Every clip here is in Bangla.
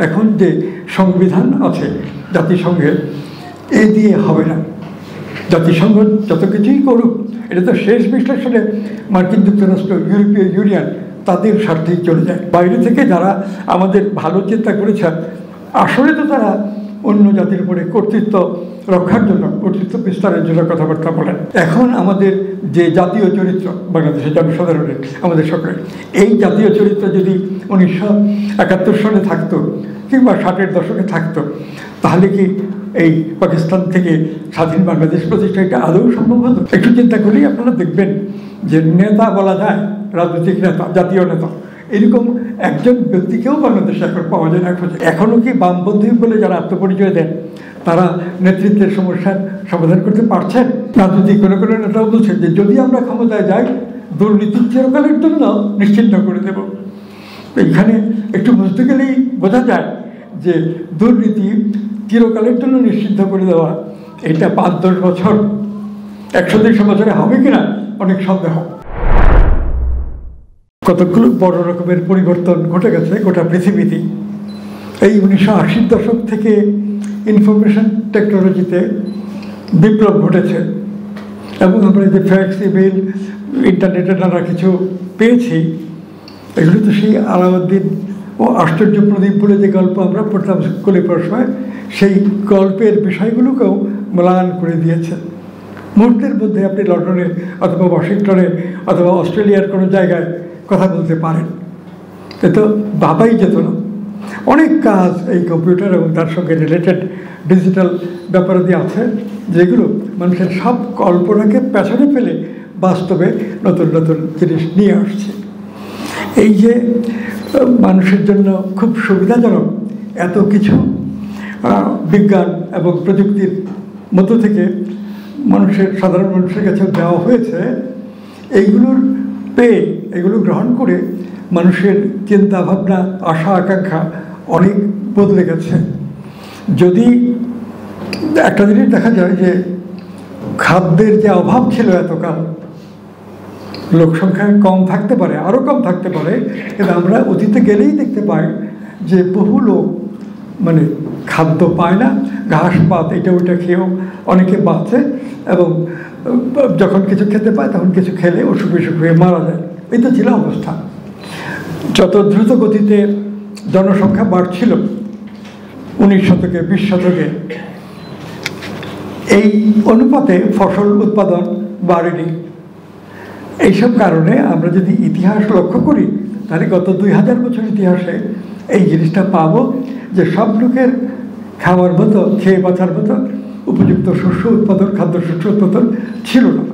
এখন যে সংবিধান আছে জাতিসংঘের, এ দিয়ে হবে না। জাতিসংঘ যত কিছুই করুক, এটা তো শেষ বিশ্লেষণে মার্কিন যুক্তরাষ্ট্র, ইউরোপীয় ইউনিয়ন তাদের স্বার্থেই চলে যায়। বাইরে থেকে যারা আমাদের ভালো চিন্তা করেছেন, আসলে তো তারা অন্য জাতির উপরে কর্তৃত্ব রক্ষার জন্য, কর্তৃত্ব বিস্তারের জন্য কথাবার্তা বলেন। এখন আমাদের যে জাতীয় চরিত্র বাংলাদেশের জনসাধারণের, আমাদের সকলের, এই জাতীয় চরিত্র যদি 1971 সালে থাকতো কিংবা 60-এর দশকে থাকতো, তাহলে কি এই পাকিস্তান থেকে স্বাধীন বাংলাদেশ প্রতিষ্ঠা এটা আদৌ সম্ভব হতো? একটু চিন্তা করলেই আপনারা দেখবেন যে নেতা বলা যায়, রাজনৈতিক নেতা, জাতীয় নেতা, এরকম একজন ব্যক্তিকেও বাংলাদেশে এখন পাওয়া যায় না। এখনও কি বামপন্থী বলে যারা আত্মপরিচয় দেন, তারা নেতৃত্বের সমস্যার সমাধান করতে পারছেন না? যদি কোনো কোনো নেতাও বলছেন যে যদি আমরা ক্ষমতায় যাই, দুর্নীতি চিরকালের জন্য নিশ্চিহ্ন করে দেব। এইখানে একটু বুঝতে গেলেই বোঝা যায় যে দুর্নীতি চিরকালের জন্য নিষিদ্ধ করে দেওয়া, এটা 5-10 বছর, 100-200 বছরে হবে কিনা অনেক সন্দেহ। কতগুলো বড় রকমের পরিবর্তন ঘটে গেছে গোটা পৃথিবীতে। এই 1980-র দশক থেকে ইনফরমেশন টেকনোলজিতে বিপ্লব ঘটেছে এবং আমরা যে ফ্যাক্স, ইমেল, ইন্টারনেটে নানা কিছু পেয়েছি, এগুলো তো সেই আলাউদ্দিন ও আশ্চর্য প্রদীপ বলে যে গল্প আমরা পড়তাম স্কুলে পড়ার সময়, সেই গল্পের বিষয়গুলোকেও ম্লান করে দিয়েছে। মুহূর্তের মধ্যে আপনি লন্ডনে অথবা ওয়াশিংটনে অথবা অস্ট্রেলিয়ার কোনো জায়গায় কথা বলতে পারেন, এ তো ভাবাই যেত না। অনেক কাজ এই কম্পিউটার এবং তার সঙ্গে রিলেটেড ডিজিটাল ব্যাপারাদি আছে, যেগুলো মানুষের সব কল্পনাকে পেছনে ফেলে বাস্তবে নতুন নতুন জিনিস নিয়ে আসছে। এই যে মানুষের জন্য খুব সুবিধাজনক এত কিছু বিজ্ঞান এবং প্রযুক্তির মধ্য থেকে মানুষের, সাধারণ মানুষের কাছে দেওয়া হয়েছে, এইগুলোর পেয়ে, এগুলো গ্রহণ করে মানুষের চিন্তা ভাবনা, আশা আকাঙ্ক্ষা অনেক বদলে গেছে। যদি একটা জিনিস দেখা যায় যে খাদ্যের যে অভাব ছিল এতকাল, লোক সংখ্যা কম থাকতে পারে, আরও কম থাকতে পারে, কিন্তু আমরা অতীতে গেলেই দেখতে পাই যে বহু লোক মানে খাদ্য পায় না, ঘাস পাত এটা ওইটা খেয়েও অনেকে বাঁচে, এবং যখন কিছু খেতে পায় তখন কিছু খেলে অসুখ বিসুখ হয়ে মারা যায়। এই তো ছিল অবস্থা। যত দ্রুত গতিতে জনসংখ্যা বাড়ছিল 19 শতকে, 20 শতকে, এই অনুপাতে ফসল উৎপাদন বাড়েনি। এইসব কারণে আমরা যদি ইতিহাস লক্ষ্য করি, তাহলে গত 2000 বছর ইতিহাসে এই জিনিসটা পাবো যে সব লোকের খাওয়ার মতো, খেয়ে বাঁচার মতো উপযুক্ত শস্য উৎপাদন, খাদ্যশস্য উৎপাদন ছিল না।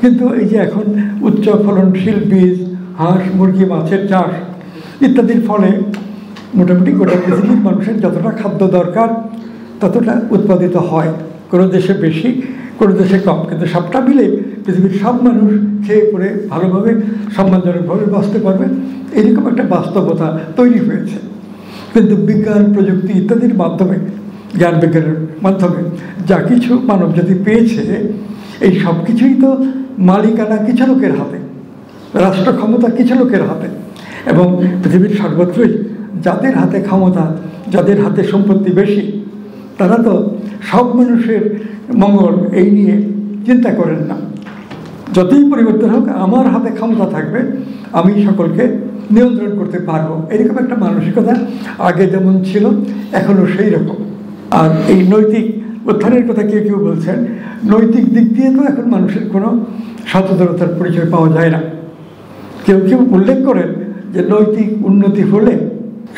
কিন্তু এই যে এখন উচ্চ ফলনশীল বীজ, হাঁস, মুরগি, মাছের চাষ ইত্যাদির ফলে মোটামুটি গোটা পৃথিবীর মানুষের যতটা খাদ্য দরকার ততটা উৎপাদিত হয়। কোনো দেশে বেশি, কোনো দেশে কম, কিন্তু সবটা মিলে পৃথিবীর সব মানুষ খেয়ে পরে ভালোভাবে সম্মানজনকভাবে বাঁচতে পারবে, এরকম একটা বাস্তবতা তৈরি হয়েছে। কিন্তু বিজ্ঞান, প্রযুক্তি ইত্যাদির মাধ্যমে, জ্ঞান বিজ্ঞানের মাধ্যমে যা কিছু মানব জাতি পেয়েছে, এই সব কিছুই তো মালিকানা কিছু লোকের হাতে, রাষ্ট্র ক্ষমতা কিছু লোকের হাতে, এবং পৃথিবীর সর্বত্রই যাদের হাতে ক্ষমতা, যাদের হাতে সম্পত্তি বেশি, তারা তো সব মানুষের মঙ্গল এই নিয়ে চিন্তা করেন না। যতই পরিবর্তন হোক, আমার হাতে ক্ষমতা থাকবে, আমি সকলকে নিয়ন্ত্রণ করতে পারবো, এরকম একটা মানসিকতা আগে যেমন ছিল এখনও সেই রকম। আর এই নৈতিক উত্থানের কথা কেউ কেউ বলছেন, নৈতিক দিক দিয়ে তো এখন মানুষের কোনো সচেতনতার পরিচয় পাওয়া যায় না। কেউ কেউ উল্লেখ করেন যে নৈতিক উন্নতি হলে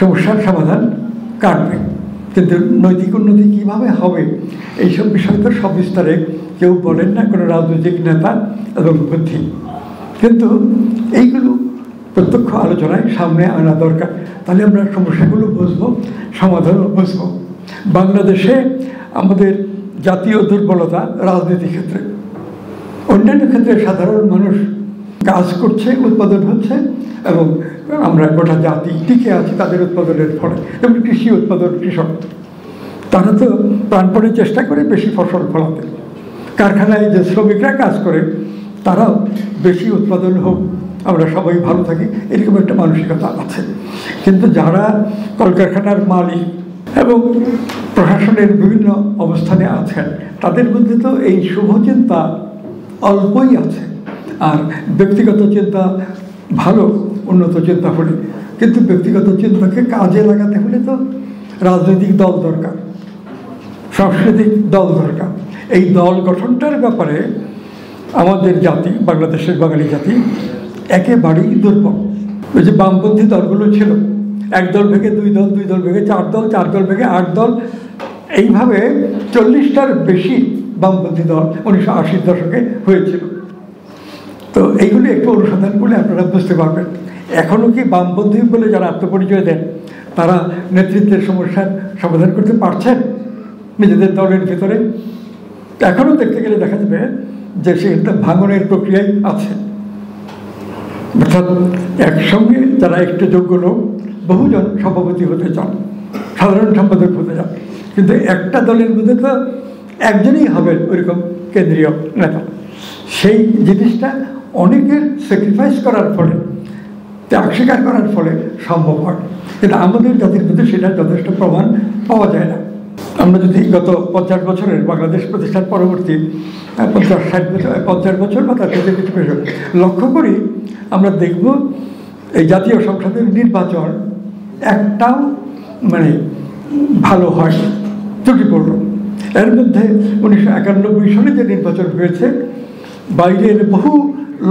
সমস্যার সমাধান কাটবে, কিন্তু নৈতিক উন্নতি কীভাবে হবে এইসব বিষয় তো সবিস্তারে কেউ বলেন না, কোনো রাজনৈতিক নেতা এবং বুদ্ধি। কিন্তু এইগুলো প্রত্যক্ষ আলোচনায় সামনে আনা দরকার, তাহলে আমরা সমস্যাগুলো বুঝবো, সমাধানও বুঝবো। বাংলাদেশে আমাদের জাতীয় দুর্বলতা রাজনীতি ক্ষেত্রে, অন্যান্য ক্ষেত্রে সাধারণ মানুষ কাজ করছে, উৎপাদন হচ্ছে, এবং আমরা গোটা জাতি টিকে আছি তাদের উৎপাদনের ফলে। এবং কৃষি উৎপাদন, কৃষক তারা তো প্রাণপণে চেষ্টা করে বেশি ফসল ফলাতে। কারখানায় যে শ্রমিকরা কাজ করে তারাও বেশি উৎপাদন হোক, আমরা সবাই ভালো থাকি, এরকম একটা মানসিকতা আছে। কিন্তু যারা কলকারখানার মালিক এবং প্রশাসনের বিভিন্ন অবস্থানে আছেন, তাদের মধ্যে তো এই শুভ চিন্তা অল্পই আছে। আর ব্যক্তিগত চিন্তা ভালো, উন্নত চিন্তা হলে, কিন্তু ব্যক্তিগত চিন্তাকে কাজে লাগাতে হলে তো রাজনৈতিক দল দরকার, সাংস্কৃতিক দল দরকার। এই দল গঠনটার ব্যাপারে আমাদের জাতি, বাংলাদেশের বাঙালি জাতি একেবারেই দুর্বল। ওই যে বামপন্থী দলগুলো ছিল, এক দল ভেঙে দুই দল, দুই দল ভেঙে চার দল, চার দল ভেঙে 8 দল, এইভাবে 40টার বেশি বামপন্থী দল 1980-র দশকে হয়েছিল। তো এইগুলি একটু অনুসন্ধান করলে আপনারা বুঝতে পারবেন এখনও কি বামপন্থী বলে যারা আত্মপরিচয় দেন তারা নেতৃত্বের সমস্যার সমাধান করতে পারছেন নিজেদের দলের ভিতরে। এখনও দেখতে গেলে দেখা যাবে যে সেটা ভাঙনের প্রক্রিয়ায় আছে। অর্থাৎ একসঙ্গে যারা একটু যোগ্য লোক, বহুজন সভাপতি হতে চান, সাধারণ সম্পাদক হতে চান, কিন্তু একটা দলের মধ্যে তো একজনই হবেন ওইরকম কেন্দ্রীয় নেতা। সেই জিনিসটা অনেকের স্যাক্রিফাইস করার ফলে, ত্যাগ স্বীকার করার ফলে সম্ভব হয়, কিন্তু আমাদের জাতির মধ্যে সেটা যথেষ্ট প্রমাণ পাওয়া যায় না। আমরা যদি গত 50 বছরের বাংলাদেশ প্রতিষ্ঠার পরবর্তী 50 বছর বা তার থেকে কিছু বেশি লক্ষ্য করি, আমরা দেখব এই জাতীয় সংসদের নির্বাচন একটাও মানে ভালো হয়, ত্রুটিপূর্ণ। এর মধ্যে 1991 সালে যে নির্বাচন হয়েছে, বাইরের বহু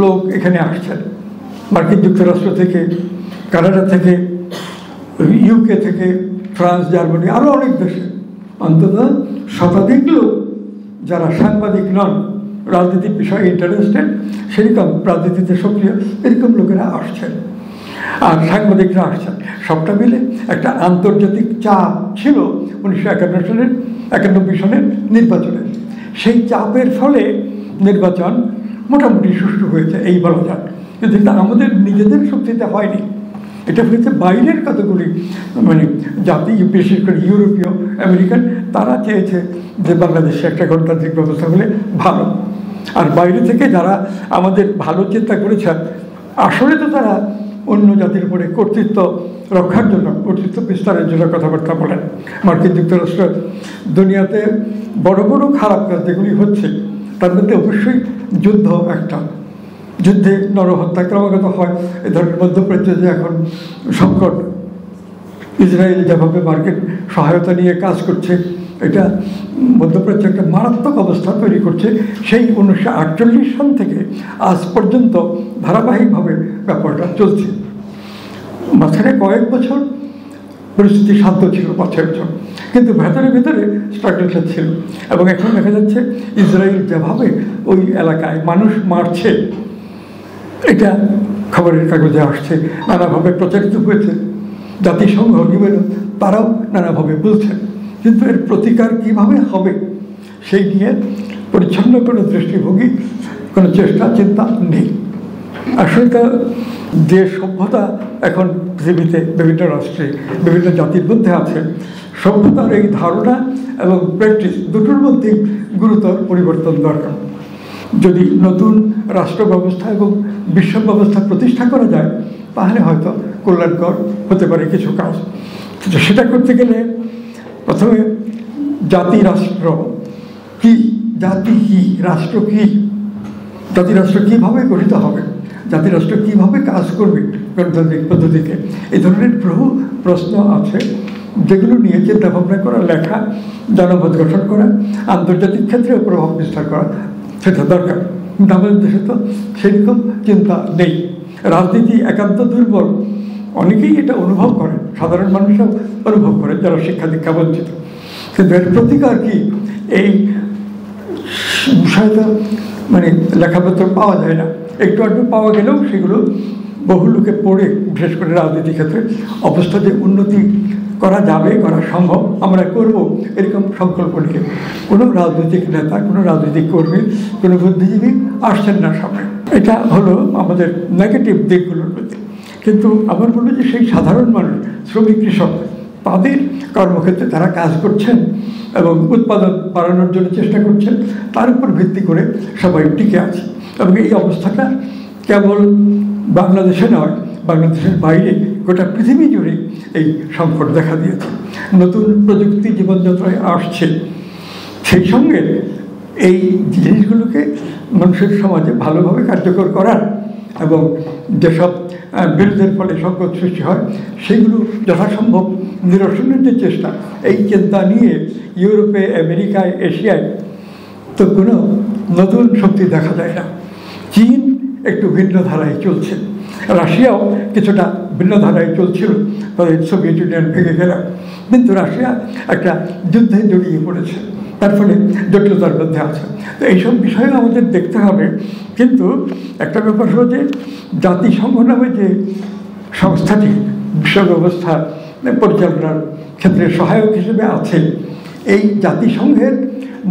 লোক এখানে আসছেন, মার্কিন যুক্তরাষ্ট্র থেকে, কানাডা থেকে, ইউকে থেকে, ফ্রান্স, জার্মানি, আরও অনেক দেশে অন্তত শতাধিক লোক যারা সাংবাদিক নন, রাজনীতির বিষয়ে ইন্টারেস্টেড, সেরকম রাজনীতিতে সক্রিয়, এরকম লোকেরা আসছেন আর সাংবাদিকরা আসছেন। সবটা মিলে একটা আন্তর্জাতিক চাপ ছিল 1991 সালের নির্বাচনে। সেই চাপের ফলে নির্বাচন মোটামুটি সুষ্ঠু হয়েছে এই বলা যায়, কিন্তু এটা আমাদের নিজেদের শক্তিতে হয়নি। এটা হয়েছে বাইরের কতগুলি মানে জাতি, বিশেষ করে ইউরোপীয়, আমেরিকান, তারা চেয়েছে যে বাংলাদেশে একটা গণতান্ত্রিক ব্যবস্থা হলে ভালো। আর বাইরে থেকে যারা আমাদের ভালো চিন্তা করেছেন, আসলে তো তারা অন্য জাতির উপরে কর্তৃত্ব রক্ষার জন্য, কর্তৃত্ব বিস্তারের জন্য কথাবার্তা বলেন। মার্কিন যুক্তরাষ্ট্র দুনিয়াতে বড় বড় খারাপ কাজ যেগুলি হচ্ছে তার মধ্যে অবশ্যই যুদ্ধ একটা, যুদ্ধে নরহত্যা ক্রমাগত হয়, এ ধরনের মধ্যপ্রাচ্যে যে এখন সংকট, ইসরায়েল যেভাবে মার্কিন সহায়তা নিয়ে কাজ করছে, এটা মধ্যপ্রাচ্যে একটা মারাত্মক অবস্থা তৈরি করছে। সেই 1948 সাল থেকে আজ পর্যন্ত ধারাবাহিকভাবে ব্যাপারটা চলছে। মাঝখানে কয়েক বছর পরিস্থিতি শান্ত ছিল, 5-6 বছর, কিন্তু ভেতরে ভেতরে স্ট্রাগলটা ছিল। এবং এখন দেখা যাচ্ছে ইসরায়েল যেভাবে ওই এলাকায় মানুষ মারছে, এটা খবরের কাগজে আসছে, নানাভাবে প্রচারিত হয়েছে, জাতিসংঘ নিবেদন তারাও নানাভাবে বলছেন, কিন্তু এর প্রতিকার কীভাবে হবে সেই নিয়ে পরিচ্ছন্ন কোনো দৃষ্টিভঙ্গি, কোনো চেষ্টা চিন্তা নেই। আসলে তো যে সভ্যতা এখন পৃথিবীতে বিভিন্ন রাষ্ট্রে, বিভিন্ন জাতির মধ্যে আছে, সভ্যতার এই ধারণা এবং প্র্যাকটিস দুটোর মধ্যেই গুরুতর পরিবর্তন দরকার। যদি নতুন রাষ্ট্র ব্যবস্থা এবং বিশ্ব ব্যবস্থা প্রতিষ্ঠা করা যায়, তাহলে হয়তো কল্যাণকর হতে পারে কিছু কাজ। সেটা করতে গেলে প্রথমে জাতি রাষ্ট্র কি, জাতি কি, রাষ্ট্র কি, জাতিরাষ্ট্র কীভাবে গঠিত হবে, জাতিরাষ্ট্র কীভাবে কাজ করবে গণতান্ত্রিক পদ্ধতিতে, এই ধরনের বহু প্রশ্ন আছে যেগুলো নিয়ে চিন্তা ভাবনা করা, লেখা, জনমত গঠন করা, আন্তর্জাতিক ক্ষেত্রেও প্রভাব বিস্তার করা, সেটা দরকার। কিন্তু আমাদের দেশে তো সেরকম চিন্তা নেই। রাজনীতি একান্ত দুর্বল, অনেকেই এটা অনুভব করেন, সাধারণ মানুষরাও অনুভব করেন যারা শিক্ষা দীক্ষা বঞ্চিত। কিন্তু এর প্রতিকার কি, এই বিষয়টা মানে লেখাপত্র পাওয়া যায় না, একটু আধটু পাওয়া গেলেও সেগুলো বহু লোকে পড়ে, বিশেষ করে রাজনীতি ক্ষেত্রে অবস্থা যে উন্নতি করা যাবে, করা সম্ভব, আমরা করব, এরকম সংকল্প নিয়ে কোনো রাজনৈতিক নেতা, কোনো রাজনৈতিক কর্মী, কোনো বুদ্ধিজীবী আসছেন না সামনে। এটা হলো আমাদের নেগেটিভ দিকগুলোর মধ্যে। কিন্তু আমার বলবো যে সেই সাধারণ মানুষ, শ্রমিক, কৃষক, তাদের কর্মক্ষেত্রে তারা কাজ করছেন এবং উৎপাদন বাড়ানোর জন্য চেষ্টা করছেন, তার উপর ভিত্তি করে সবাই টিকে আছে। এবং এই অবস্থাটা কেবল বাংলাদেশে নয়, বাংলাদেশের বাইরে গোটা পৃথিবী জুড়ে এই সংকট দেখা দিয়েছে। নতুন প্রযুক্তি জীবনযাত্রায় আসছে, সেই সঙ্গে এই জিনিসগুলোকে মানুষের সমাজে ভালোভাবে কার্যকর করার এবং যেসব বিরোধের ফলে সংকট সৃষ্টি হয় সেগুলো যথাসম্ভব নিরসনের যে চেষ্টা, এই চিন্তা নিয়ে ইউরোপে, আমেরিকায়, এশিয়ায় তো কোনো নতুন শক্তি দেখা যায় না। চীন একটু ভিন্ন ধারায় চলছে, রাশিয়াও কিছুটা ভিন্ন ধারায় চলছিল, তবে সোভিয়েত ইউনিয়ন ভেঙে গেল। কিন্তু রাশিয়া একটা যুদ্ধে জড়িয়ে পড়েছে, তার ফলে জটিলতার মধ্যে আছে। তো এইসব বিষয়ে আমাদের দেখতে হবে। কিন্তু একটা ব্যাপার হলো যে জাতিসংঘ নামে যে সংস্থাটি বিশ্ব ব্যবস্থা পরিচালনার ক্ষেত্রে সহায়ক হিসেবে আছে, এই জাতিসংঘের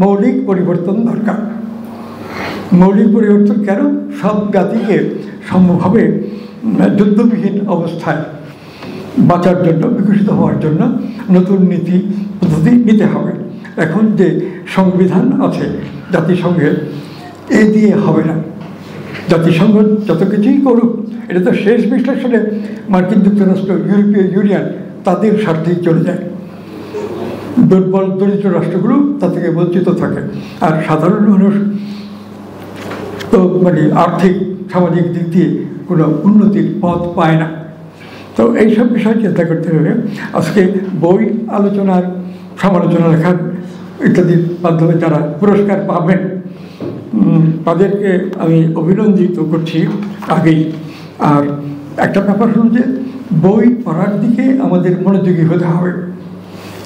মৌলিক পরিবর্তন দরকার। মৌলিক পরিবর্তন কেন? সব জাতিকে সমভাবে যুদ্ধবিহীন অবস্থায় বাঁচার জন্য, বিকশিত হওয়ার জন্য নতুন নীতি পদ্ধতি নিতে হবে। এখন যে সংবিধান আছে জাতিসংঘের, এই দিয়ে হবে না। জাতিসংঘ যত কিছুই করুক, এটা তো শেষ বিশ্লেষণে মার্কিন যুক্তরাষ্ট্র, ইউরোপীয় ইউনিয়ন তাদের স্বার্থেই চলে যায়। দুর্বল দরিদ্র রাষ্ট্রগুলো তা থেকে বঞ্চিত থাকে, আর সাধারণ মানুষ তো আর্থিক সামাজিক দিক দিয়ে কোনো উন্নতির পথ পায় না। তো এইসব বিষয় চিন্তা করতে হবে। আজকে বই আলোচনার, সমালোচনা লেখার ইত্যাদির মাধ্যমে যারা পুরস্কার পাবেন তাদেরকে আমি অভিনন্দিত করছি আগেই। আর একটা ব্যাপার হলো যে বই পড়ার দিকে আমাদের মনোযোগী হতে হবে।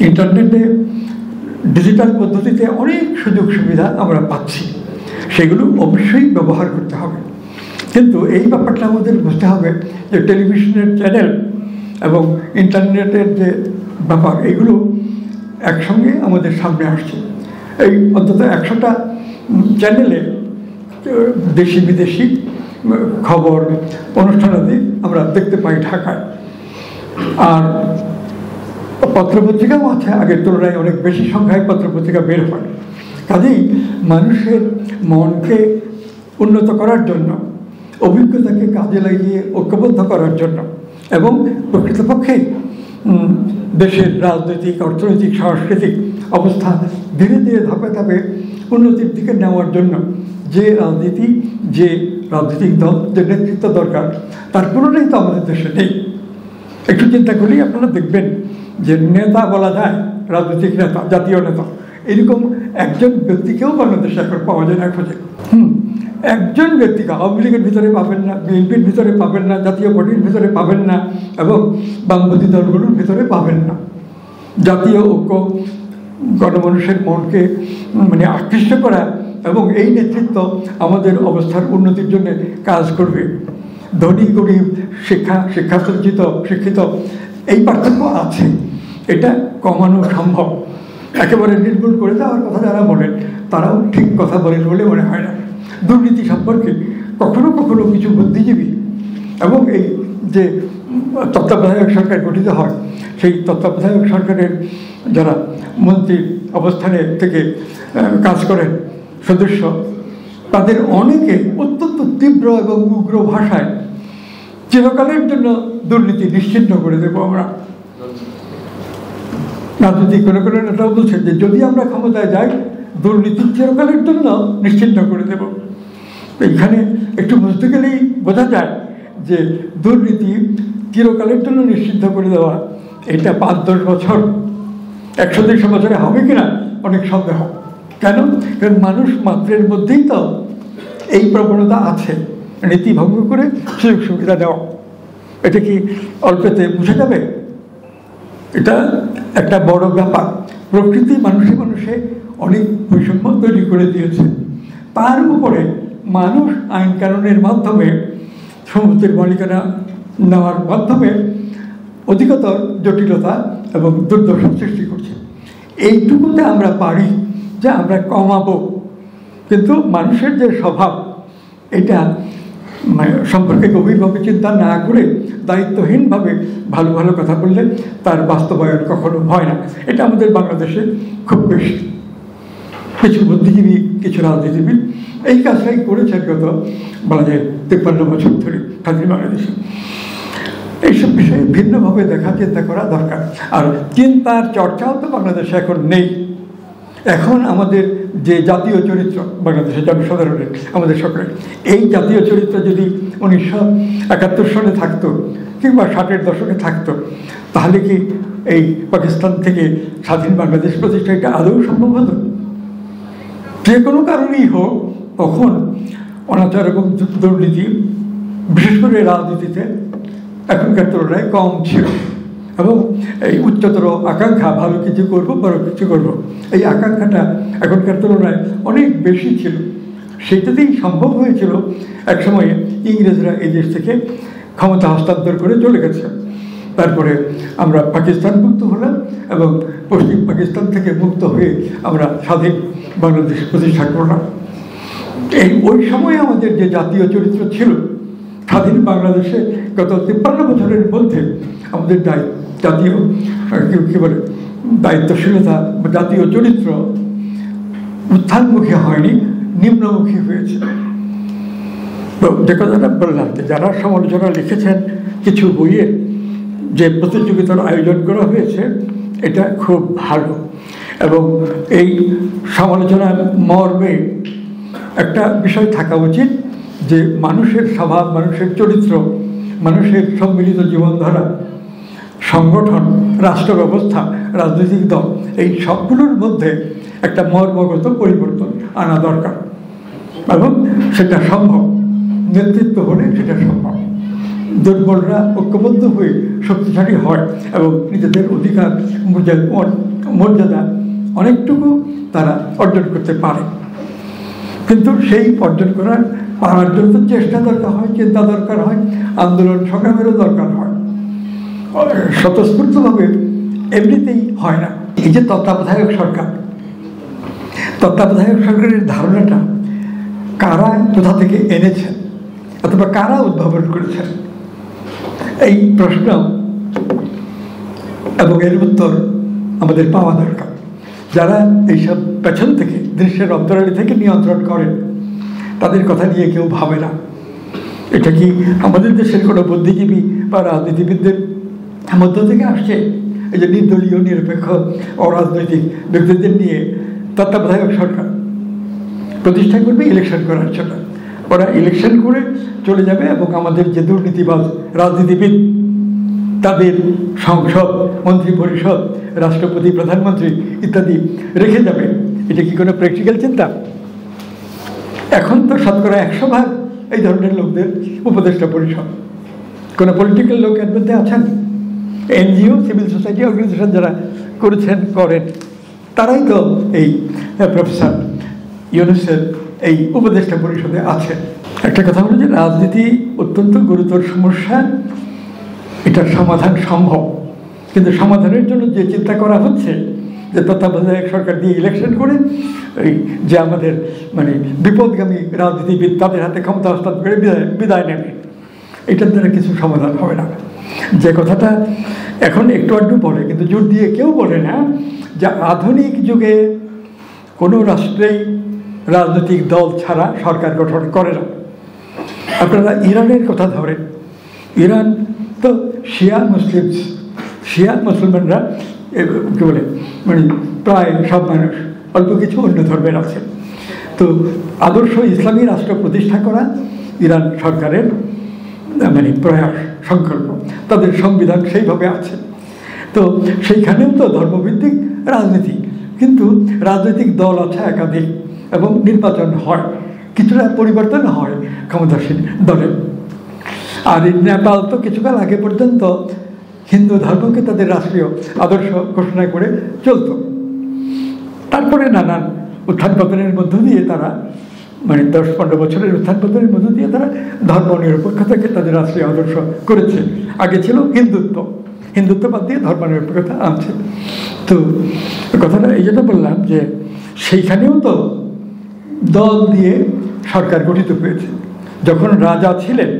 ইন্টারনেটে, ডিজিটাল পদ্ধতিতে অনেক সুযোগ সুবিধা আমরা পাচ্ছি, সেগুলো অবশ্যই ব্যবহার করতে হবে। কিন্তু এই ব্যাপারটা আমাদের বুঝতে হবে যে টেলিভিশনের চ্যানেল এবং ইন্টারনেটের যে ব্যাপার, এগুলো একসঙ্গে আমাদের সামনে আসছে। এই অন্তত 100টা চ্যানেলে দেশি বিদেশি খবর, অনুষ্ঠানাদি আমরা দেখতে পাই ঢাকায়। আর পত্রপত্রিকাও আছে, আগের তুলনায় অনেক বেশি সংখ্যায় পত্রপত্রিকা বের হয়। কাজেই মানুষের মনকে উন্নত করার জন্য, অভিজ্ঞতাকে কাজে লাগিয়ে ঐক্যবদ্ধ করার জন্য এবং প্রকৃতপক্ষে দেশের রাজনৈতিক, অর্থনৈতিক, সাংস্কৃতিক অবস্থা ধীরে ধীরে ধাপে ধাপে উন্নতির দিকে নেওয়ার জন্য যে রাজনীতি, যে রাজনৈতিক দল, যে নেতৃত্ব দরকার, তার পুরোটাই তো আমাদের দেশে নেই। একটু চিন্তা করি, আপনারা দেখবেন যে নেতা বলা যায়, রাজনৈতিক নেতা, জাতীয় নেতা, এরকম একজন ব্যক্তিকেও বাংলাদেশে এখন পাওয়া যায় না খোঁজে। একজন ব্যক্তিকে আওয়ামী লীগের ভিতরে পাবেন না, বিএনপির ভিতরে পাবেন না, জাতীয় পার্টির ভিতরে পাবেন না, এবং বামপন্থী দলগুলোর ভিতরে পাবেন না। জাতীয় ঐক্য, গণমানুষের মনকে আকৃষ্ট করা এবং এই নেতৃত্ব আমাদের অবস্থার উন্নতির জন্য কাজ করবে। ধনী গরিব, শিক্ষাসজ্জিত, শিক্ষিত, এই পার্থক্য আছে, এটা কমানো সম্ভব। একেবারে নির্মূল করে দেওয়ার কথা যারা বলেন তারাও ঠিক কথা বলেন বলে মনে হয় না। দুর্নীতি সম্পর্কে কখনো কখনো কিছু বুদ্ধিজীবী এবং এই যে তত্ত্বাবধায়ক সরকার গঠিত হয়, সেই তত্ত্বাবধায়ক সরকারের যারা মন্ত্রীর অবস্থানে থেকে কাজ করেন সদস্য, তাদের অনেকে অত্যন্ত তীব্র এবং উগ্র ভাষায় চিরকালের জন্য দুর্নীতি নিশ্চিহ্ন করে দেবো আমরা। রাজনৈতিক কোনো কোনো নেতাও বলছেন যে যদি আমরা ক্ষমতায় যাই, দুর্নীতি চিরকালের জন্য নিশ্চিহ্ন করে দেব। এইখানে একটু বুঝতে গেলেই বোঝা যায় যে দুর্নীতি চিরকালের জন্য নিশ্চিহ্ন করে দেওয়া, এটা 5-10 বছর, 100-150 বছরে হবে কিনা অনেক সন্দেহ। কেন? কারণ মানুষ মাত্রের মধ্যেই তো এই প্রবণতা আছে, নীতি ভঙ্গ করে সুযোগ সুবিধা দেওয়া। এটা কি অল্পেতে বুঝে যাবে? এটা একটা বড় ব্যাপার। প্রকৃতি মানুষে মানুষে অনেক বৈষম্য তৈরি করে দিয়েছে। তার উপরে মানুষ আইন কানুনের মাধ্যমে, সমুদ্রের মালিকানা নেওয়ার মাধ্যমে অধিকতর জটিলতা এবং দুর্দশা সৃষ্টি করছে। এইটুকুতে আমরা পারি যে আমরা কমাবো, কিন্তু মানুষের যে স্বভাব, এটা সম্পর্কে গভীরভাবে চিন্তা না করে দায়িত্বহীনভাবে ভালো ভালো কথা বললে তার বাস্তবায়ন কখনো হয় না। এটা আমাদের বাংলাদেশে খুব বেশি। কিছু বুদ্ধিজীবী, কিছু রাজনীতিবিদ এই কাজটাই করেছেন গত বলা যায় 53 বছর ধরে স্বাধীন বাংলাদেশে। এইসব বিষয়ে ভিন্নভাবে চিন্তা করা দরকার। আর চিন্তার চর্চাও তো বাংলাদেশে এখন নেই। এখন আমাদের যে জাতীয় চরিত্র বাংলাদেশের জনসাধারণের, আমাদের সকলের, এই জাতীয় চরিত্র যদি 1971 সালে থাকতো কিংবা 60-এর দশকে থাকতো, তাহলে কি এই পাকিস্তান থেকে স্বাধীন বাংলাদেশ প্রতিষ্ঠা এটা আদৌ সম্ভব হতো? যে কোনো কারণেই হোক, তখন অনাচার এবং দুর্নীতি বিশেষ করে রাজনীতিতে এখনকার তুলনায় কম ছিল, এবং এই উচ্চতর আকাঙ্ক্ষা, ভালো কিছু করবো, বড় কিছু করবো, এই আকাঙ্ক্ষাটা এখনকার তুলনায় অনেক বেশি ছিল। সেটাতেই সম্ভব হয়েছিল একসময়ে ইংরেজরা এই দেশ থেকে ক্ষমতা হস্তান্তর করে চলে গেছে। তারপরে আমরা পাকিস্তান মুক্ত হলাম এবং পশ্চিম পাকিস্তান থেকে মুক্ত হয়ে আমরা স্বাধীন বাংলাদেশ প্রতিষ্ঠা করলাম। ওই সময় আমাদের যে জাতীয় চরিত্র ছিল, স্বাধীন বাংলাদেশে গত 53 বছরের মধ্যে আমাদের জাতীয় কী বলে দায়িত্বশীলতা বা জাতীয় চরিত্র উত্থানমুখী হয়নি, নিম্নমুখী হয়েছে। তো যে কথাটা বললাম, যে যারা সমালোচনা লিখেছেন কিছু বইয়ে যে প্রতিযোগিতার আয়োজন করা হয়েছে, এটা খুব ভালো। এবং এই সমালোচনার মর্মে একটা বিষয় থাকা উচিত যে মানুষের স্বভাব, মানুষের চরিত্র, মানুষের সম্মিলিত জীবনধারা, সংগঠন, রাষ্ট্র ব্যবস্থা, রাজনৈতিক দল, এই সবগুলোর মধ্যে একটা মর্মগত পরিবর্তন আনা দরকার, এবং সেটা সম্ভব। নেতৃত্ব হলে সেটা সম্ভব। দুর্বলরা ঐক্যবদ্ধ হয়ে শক্তিশালী হয় এবং নিজেদের অধিকার, মর্যাদা অনেকটুকু তারা অর্জন করতে পারে। কিন্তু সেই অর্জন পাওয়ার জন্য চেষ্টা দরকার হয়, চিন্তা দরকার হয়, আন্দোলন সংগ্রামেরও দরকার হয়। স্বতঃস্ফূর্তভাবে এমনিতেই হয় না। এই যে তত্ত্বাবধায়ক সরকারের ধারণাটা কারা কোথা থেকে এনেছেন অথবা কারা উদ্ভাবন করেছেন, এই প্রশ্ন এবং এর উত্তর আমাদের পাওয়া দরকার। যারা এইসব পেছন থেকে, দৃশ্যের অন্তরালী থেকে নিয়ন্ত্রণ করেন, তাদের কথা নিয়ে কেউ ভাবে না। এটা কি আমাদের দেশের কোনো বুদ্ধিজীবী বা রাজনীতিবিদদের মধ্য থেকে আসছে? এই যে নির্দলীয়, নিরপেক্ষ, অরাজনৈতিক ব্যক্তিদের নিয়ে তত্ত্বাবধায়ক সরকার প্রতিষ্ঠা করবে ইলেকশন করার জন্য। ওরা ইলেকশন করে চলে যাবে এবং আমাদের যে দুর্নীতিবাজ রাজনীতিবিদ, তাদের সংসদ, মন্ত্রী পরিষদ, রাষ্ট্রপতি, প্রধানমন্ত্রী ইত্যাদি রেখে যাবে। এটা কি কোনো প্র্যাকটিক্যাল চিন্তা? এখন তো শতকরা 100% এই ধরনের লোকদের উপদেষ্টা পরিষদ। কোনো পলিটিক্যাল লোক এর মধ্যে আছেন? এনজিও, সিভিল সোসাইটি অর্গানাইজেশন যারা করেন, তারাই তো এই প্রফেসর ইউনূসের এই উপদেষ্টা পরিষদে আছেন। একটা কথা হলো যে রাজনীতি অত্যন্ত গুরুতর সমস্যা, এটার সমাধান সম্ভব, কিন্তু সমাধানের জন্য যে চিন্তা করা হচ্ছে যে তত্ত্বাবধায়ক সরকার দিয়ে ইলেকশন করে এই যে আমাদের বিপদগামী রাজনীতিবিদ তাদের হাতে ক্ষমতা হস্তান্তর করে বিদায় নেবে, এটার দ্বারা কিছু সমাধান হবে না। যে কথাটা এখন একটু আধটু বলে, কিন্তু জোর দিয়ে কেউ বলে না যে আধুনিক যুগে কোনো রাষ্ট্রেই রাজনৈতিক দল ছাড়া সরকার গঠন করে না। আপনারা ইরানের কথা ধরেন, ইরান তো শিয়া মুসলমানরা কী বলে প্রায় সব মানুষ, অল্প কিছু অন্য ধর্মের আছে। তো আদর্শ ইসলামী রাষ্ট্র প্রতিষ্ঠা করা ইরান সরকারের প্রয়াস, সংকল্প, তাদের সংবিধান সেইভাবে আছে। তো সেইখানেও তো ধর্মভিত্তিক রাজনীতি, কিন্তু রাজনৈতিক দল আছে একাধিক এবং নির্বাচন হয়, কিছুটা পরিবর্তন হয় ক্ষমতাসীন দলের। আর নেপাল তো কিছুকাল আগে পর্যন্ত হিন্দু ধর্মকে তাদের রাষ্ট্রীয় আদর্শ ঘোষণা করে চলত। তারপরে নানান উত্থান পতনের মধ্য দিয়ে তারা 10-15 বছরের উত্থান পতনের মধ্য দিয়ে তারা ধর্ম নিরপেক্ষতাকে তাদের রাষ্ট্রীয় আদর্শ করেছে। আগে ছিল হিন্দুত্ব বাদ দিয়ে ধর্ম নিরপেক্ষতা আনছে। তো কথাটা এই জন্য বললাম যে সেইখানেও তো দল দিয়ে সরকার গঠিত হয়েছে। যখন রাজা ছিলেন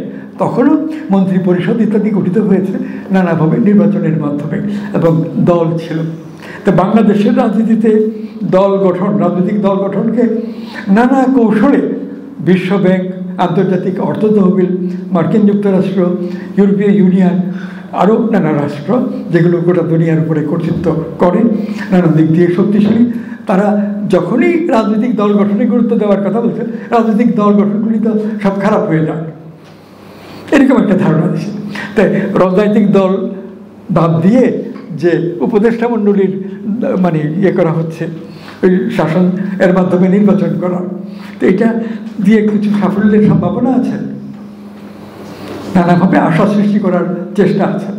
তখনও মন্ত্রী পরিষদ ইত্যাদি গঠিত হয়েছে নানাভাবে নির্বাচনের মাধ্যমে, এবং দল ছিল। তো বাংলাদেশের রাজনীতিতে রাজনৈতিক দল গঠনকে নানা কৌশলে বিশ্বব্যাংক, আন্তর্জাতিক অর্থ তহবিল, মার্কিন যুক্তরাষ্ট্র, ইউরোপীয় ইউনিয়ন, আরও নানা রাষ্ট্র যেগুলো গোটা দুনিয়ার উপরে কর্তৃত্ব করে, নানা দিক দিয়ে শক্তিশালী, তারা যখনই রাজনৈতিক দল গঠনে গুরুত্ব দেওয়ার কথা বলছে, রাজনৈতিক দল গঠনগুলি তো সব খারাপ হয়ে যায়, এরকম একটা ধারণা দিচ্ছে। তাই রাজনৈতিক দল বাদ দিয়ে যে উপদেষ্টা মণ্ডলীর মানে করা হচ্ছে, ওই শাসন এর মাধ্যমে নির্বাচন করা, তো এটা দিয়ে কিছু সাফল্যের সম্ভাবনা আছে, নানাভাবে আশা সৃষ্টি করার চেষ্টা আছে।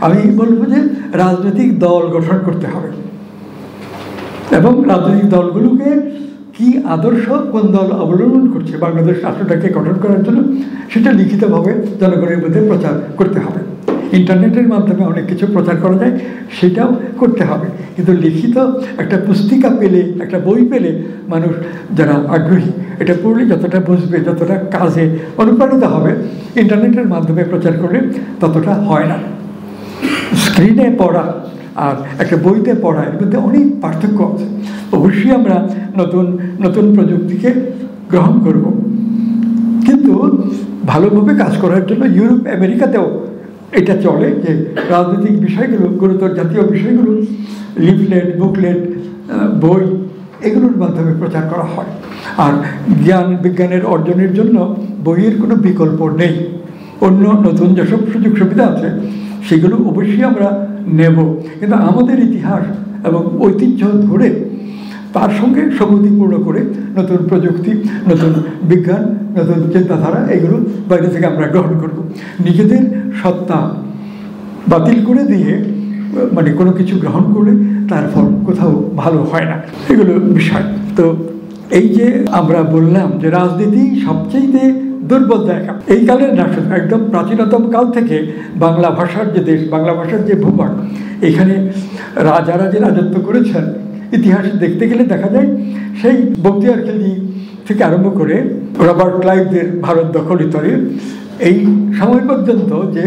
আমি বলবো যে রাজনৈতিক দল গঠন করতে হবে এবং রাজনৈতিক দলগুলোকে কি আদর্শ কোন দল অবলম্বন করছে বাংলাদেশ রাষ্ট্রটাকে গঠন করার জন্য, সেটা লিখিতভাবে জনগণের মধ্যে প্রচার করতে হবে। ইন্টারনেটের মাধ্যমে অনেক কিছু প্রচার করা যায়, সেটাও করতে হবে, কিন্তু লিখিত একটা পুস্তিকা পেলে, একটা বই পেলে মানুষ যারা আগ্রহী এটা পড়লে যতটা বুঝবে, যতটা কাজে অনুপ্রাণিত হবে, ইন্টারনেটের মাধ্যমে প্রচার করলে ততটা হয় না। স্ক্রিনে পড়া আর একটা বইতে পড়া এর মধ্যে অনেক পার্থক্য আছে। অবশ্যই আমরা নতুন নতুন প্রযুক্তিকে গ্রহণ করব, কিন্তু ভালোভাবে কাজ করার জন্য ইউরোপ আমেরিকাতেও এটা চলে যে রাজনৈতিক বিষয়গুলো, গুরুতর জাতীয় বিষয়গুলো লিফলেট, বুকলেট, বই এগুলোর মাধ্যমে প্রচার করা হয়। আর জ্ঞান বিজ্ঞানের অর্জনের জন্য বইয়ের কোনো বিকল্প নেই। অন্য নতুন যেসব সুযোগ সুবিধা আছে সেগুলো অবশ্যই আমরা নেব, কিন্তু আমাদের ইতিহাস এবং ঐতিহ্য ধরে তার সঙ্গে সংগতিপূর্ণ করে নতুন প্রযুক্তি, নতুন বিজ্ঞান, নতুন চিন্তাধারা এগুলো বাইরে থেকে আমরা গ্রহণ করব। নিজেদের সত্তা বাতিল করে দিয়ে মানে কোনো কিছু গ্রহণ করলে তার ফল কোথাও ভালো হয় না, এগুলো বিষয়। তো এই যে আমরা বললাম যে রাজনীতি সবচেয়ে দুর্বল জায়গা এই কালের না, শুধু একদম প্রাচীনতম কাল থেকে বাংলা ভাষার যে দেশ, বাংলা ভাষার যে ভূভাগ, এখানে রাজারা যে রাজত্ব করেছেন ইতিহাসে দেখতে গেলে দেখা যায় সেই বখতিয়ার খিলজি থেকে আরম্ভ করে রবার্ট ক্লাইভদের ভারত দখলিতরে এই সময় পর্যন্ত যে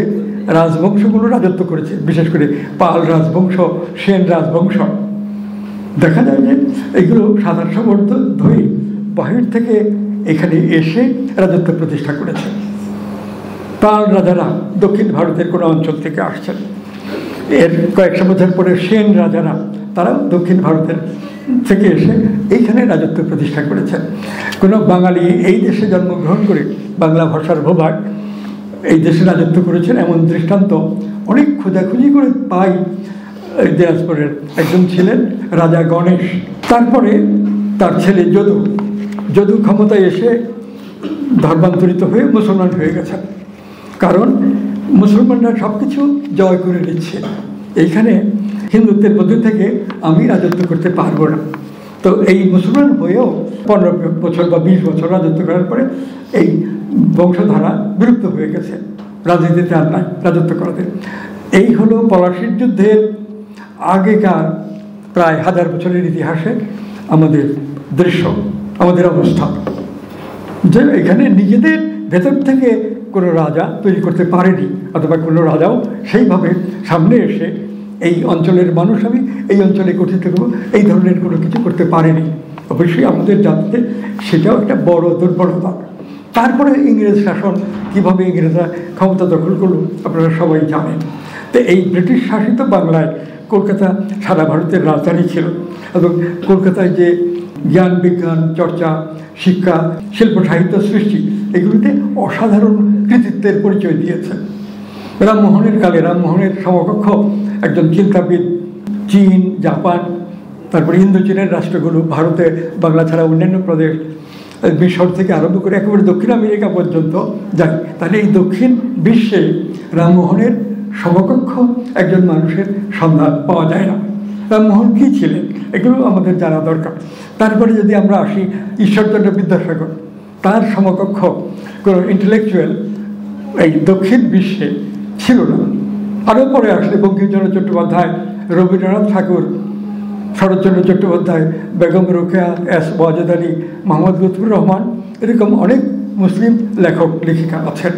রাজবংশগুলো রাজত্ব করেছে, বিশেষ করে পাল রাজবংশ, সেন রাজবংশ, দেখা যায় যে এগুলো 700 বছর ধরে বাহির থেকে এখানে এসে রাজত্ব প্রতিষ্ঠা করেছে। পাল রাজারা দক্ষিণ ভারতের কোনো অঞ্চল থেকে আসছেন, এর কয়েকশো বছর পরে সেন রাজারা তারাও দক্ষিণ ভারতের থেকে এসে এইখানে রাজত্ব প্রতিষ্ঠা করেছেন। কোনো বাঙালি এই দেশে জন্মগ্রহণ করে বাংলা ভাষার ভূভাগ এই দেশে রাজত্ব করেছেন এমন দৃষ্টান্ত অনেক খোঁজাখুঁজি করে পাই। দিনাজপুরের একজন ছিলেন রাজা গণেশ, তারপরে তার ছেলে যদু, যদু ক্ষমতায় এসে ধর্মান্তরিত হয়ে মুসলমান হয়ে গেছেন, কারণ মুসলমানরা সব কিছু জয় করে নিচ্ছে, এইখানে হিন্দুত্বের মধ্যে থেকে আমি রাজত্ব করতে পারবো না। তো এই মুসলমান হয়েও 15 বছর বা 20 বছর রাজত্ব করার পরে এই বংশধারা বিলুপ্ত হয়ে গেছে, রাজনীতিতে আর নাই রাজত্ব করাতে। এই হলো পলাশির যুদ্ধের আগেকার প্রায় 1000 বছরের ইতিহাসে আমাদের দৃশ্য, আমাদের অবস্থা, যে এখানে নিজেদের ভেতর থেকে কোনো রাজা তৈরি করতে পারেনি, অথবা কোনো রাজাও সেইভাবে সামনে এসে এই অঞ্চলের মানুষ আমি এই অঞ্চলে কর্তৃত্ব করবো এই ধরনের কোনো কিছু করতে পারেনি। অবশ্যই আমাদের জাতিতে সেটাও একটা বড় দুর্বলতা। তারপরে ইংরেজ শাসন, কীভাবে ইংরেজরা ক্ষমতা দখল করলো আপনারা সবাই জানেন। তো এই ব্রিটিশ শাসিত বাংলায় কলকাতা সারা ভারতের রাজধানী ছিল, এবং কলকাতায় যে জ্ঞান বিজ্ঞান চর্চা, শিক্ষা, শিল্প সাহিত্য সৃষ্টি এগুলিতে অসাধারণ কৃতিত্বের পরিচয় দিয়েছে। রামমোহনের কালে রামমোহনের সমকক্ষ একজন চিন্তাবিদ, চীন, জাপান, তারপরে ইন্দোচীনের রাষ্ট্রগুলো, ভারতে বাংলা ছাড়া অন্যান্য প্রদেশ, মিশর থেকে আরম্ভ করে একেবারে দক্ষিণ আমেরিকা পর্যন্ত যায়। তাহলে এই দক্ষিণ বিশ্বে রামমোহনের সমকক্ষ একজন মানুষের সন্ধান পাওয়া যায় না। রামমোহন কী ছিলেন এগুলো আমাদের জানা দরকার। তারপরে যদি আমরা আসি ঈশ্বরচন্দ্র বিদ্যাসাগর, তার সমকক্ষ কোনো ইন্টেলেকচুয়াল এই দক্ষিণ বিশ্বে ছিল না। আরও পরে আসলে বঙ্কিমচন্দ্র চট্টোপাধ্যায়, রবীন্দ্রনাথ ঠাকুর, শরৎচন্দ্র চট্টোপাধ্যায়, বেগম রোকেয়া, এস ওয়াজেদ আলী, মোহাম্মদ লুৎফুর রহমান, এরকম অনেক মুসলিম লেখক লেখিকা আছেন।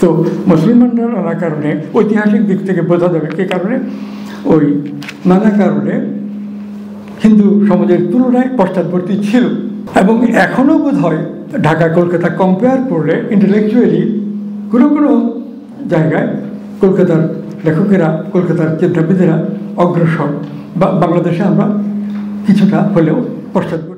তো মুসলমানরা নানা কারণে ঐতিহাসিক দিক থেকে বোঝা যাবে কে কারণে ওই নানা কারণে হিন্দু সমাজের তুলনায় পশ্চাৎবর্তী ছিল, এবং এখনও বোধ হয় ঢাকা কলকাতা কম্পেয়ার করলে ইন্টেলেকচুয়ালি কোনো কোনো জায়গায় কলকাতার লেখকেরা, কলকাতার চিন্তাবিদেরা অগ্রসর, বা বাংলাদেশে আমরা কিছুটা হলেও পশ্চাৎ